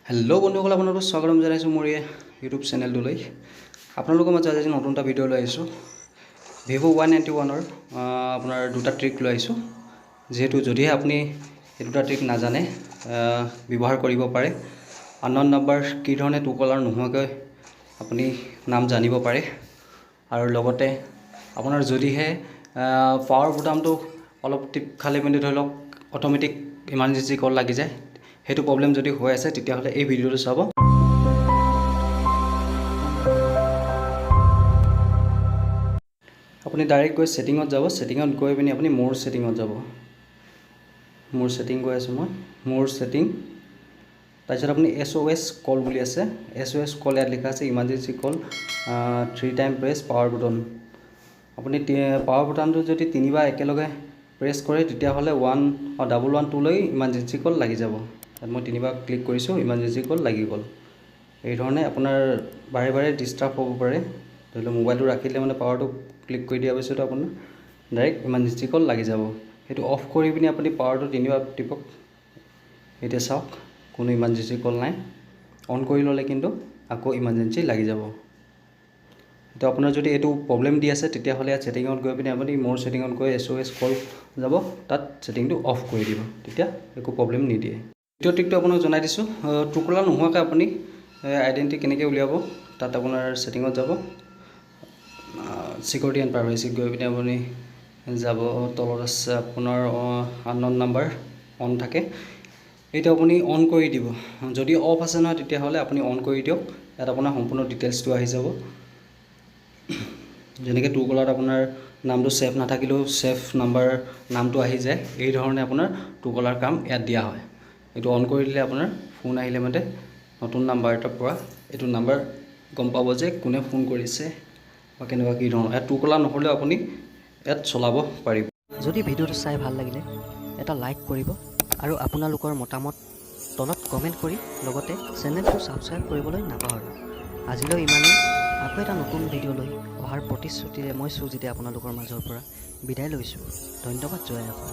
Hello' বন্ধুসকল, আপোনালোকক স্বাগতম জনাইছোঁ মোৰ এই ইউটিউব চেনেলটোলৈ। আপোনালোকৰ মাজত আজি নতুন এটা ভিডিঅ' লৈ আহিছোঁ। ভিভ' Y91ৰ আপোনাৰ দুটা ট্ৰিক লৈ আহিছোঁ। যিহেতু যদিহে আপুনি এই দুটা ট্ৰিক নাজানে ব্যৱহাৰ কৰিব পাৰে, আনন'ন নাম্বাৰ কি ধৰণে ট্ৰু কলাৰ নোহোৱাকৈ আপুনি নাম জানিব পাৰে। আৰু লগতে আপোনাৰ যদিহে পাৱাৰ বুটামটো অলপ টিপ খালে মানে ধৰি লওক অট'মেটিক ইমাৰ্জেঞ্চি কল লাগি যায়, সেইটো প্ৰব্লেম যদি হৈ আছে তেতিয়াহ'লে এই ভিডিঅ'টো চাব। আপুনি ডাইৰেক্ট গৈ ছেটিঙত যাব। ছেটিঙত গৈ পিনি আপুনি মোৰ ছেটিঙত যাব। মোৰ ছেটিং গৈ আছোঁ মই, মোৰ ছেটিং। তাৰপিছত আপুনি SOS কল বুলি আছে, SOS কল ইয়াত লিখা আছে ইমাৰ্জেঞ্চি কল 3 টাইম প্ৰেছ পাৱাৰ বুটন। আপুনি পাৱাৰ বুটামটো যদি 3 বাৰ একেলগে প্ৰেছ কৰে তেতিয়াহ'লে 112লৈ ইমাৰ্জেঞ্চি কল লাগি যাব। তাত মই 3 বাৰ ক্লিক কৰিছোঁ, ইমাৰ্জেঞ্চি কল লাগি গ'ল। এই ধৰণে আপোনাৰ বাৰে বাৰে ডিষ্টাৰ্ব হ'ব পাৰে। ধৰি লওক মোবাইলটো ৰাখিলে মানে পাৱাৰটো ক্লিক কৰি দিয়াৰ পিছত আপোনাৰ ডাইৰেক্ট ইমাৰ্জেঞ্চি কল লাগি যাব। সেইটো অফ কৰি পিনি আপুনি পাৱাৰটো 3 বাৰ টিপক। এতিয়া চাওক কোনো ইমাৰ্জেঞ্চি কল নাই। অন কৰি ল'লে কিন্তু আকৌ ইমাৰ্জেঞ্চি লাগি যাব। তো আপোনাৰ যদি এইটো প্ৰব্লেম দি আছে তেতিয়াহ'লে ইয়াত ছেটিঙত গৈ পিনি আপুনি মোৰ ছেটিঙত গৈ SOS কল যাব, তাত ছেটিংটো অফ কৰি দিব, তেতিয়া একো প্ৰব্লেম নিদিয়ে। দ্বিতীয় ট্ৰিকটো আপোনাক জনাই দিছোঁ। ট্ৰু কলাৰ নোহোৱাকৈ আপুনি আইডেণ্টি কেনেকৈ উলিয়াব, তাত আপোনাৰ ছেটিঙত যাব, চিকিউৰিটি এণ্ড প্ৰাইভেচি গৈ পিনি আপুনি যাব। তলত আছে আপোনাৰ আনন'ন নাম্বাৰ অন থাকে, এইটো আপুনি অন কৰি দিব। যদি অফ আছে নহয় তেতিয়াহ'লে আপুনি অন কৰি দিয়ক। ইয়াত আপোনাৰ সম্পূৰ্ণ ডিটেইলছটো আহি যাব। যেনেকৈ ট্ৰু কলাৰত আপোনাৰ নামটো ছেভ নাথাকিলেও ছেভ নাম্বাৰ নামটো আহি যায়, এই ধৰণে আপোনাৰ ট্ৰু কলাৰ কাম ইয়াত দিয়া হয়। এইটো অন কৰি দিলে আপোনাৰ ফোন আহিলে মানে নতুন নাম্বাৰ এটাৰ পৰা এইটো নাম্বাৰ গম পাব যে কোনে ফোন কৰিছে বা কেনেকুৱা কি ধৰণৰ। ইয়াত ট্ৰু কলাৰ নহ'লেও আপুনি ইয়াত চলাব পাৰিব। যদি ভিডিঅ'টো চাই ভাল লাগিলে এটা লাইক কৰিব আৰু আপোনালোকৰ মতামত তলত কমেণ্ট কৰি লগতে চেনেলটো ছাবস্ক্ৰাইব কৰিবলৈ নাপাহৰিব। আজিলৈ ইমানেই। আকৌ এটা নতুন ভিডিঅ' লৈ অহাৰ প্ৰতিশ্ৰুতিৰে মই সুজিতে আপোনালোকৰ মাজৰ পৰা বিদায় লৈছোঁ। ধন্যবাদ। জয় আহোম।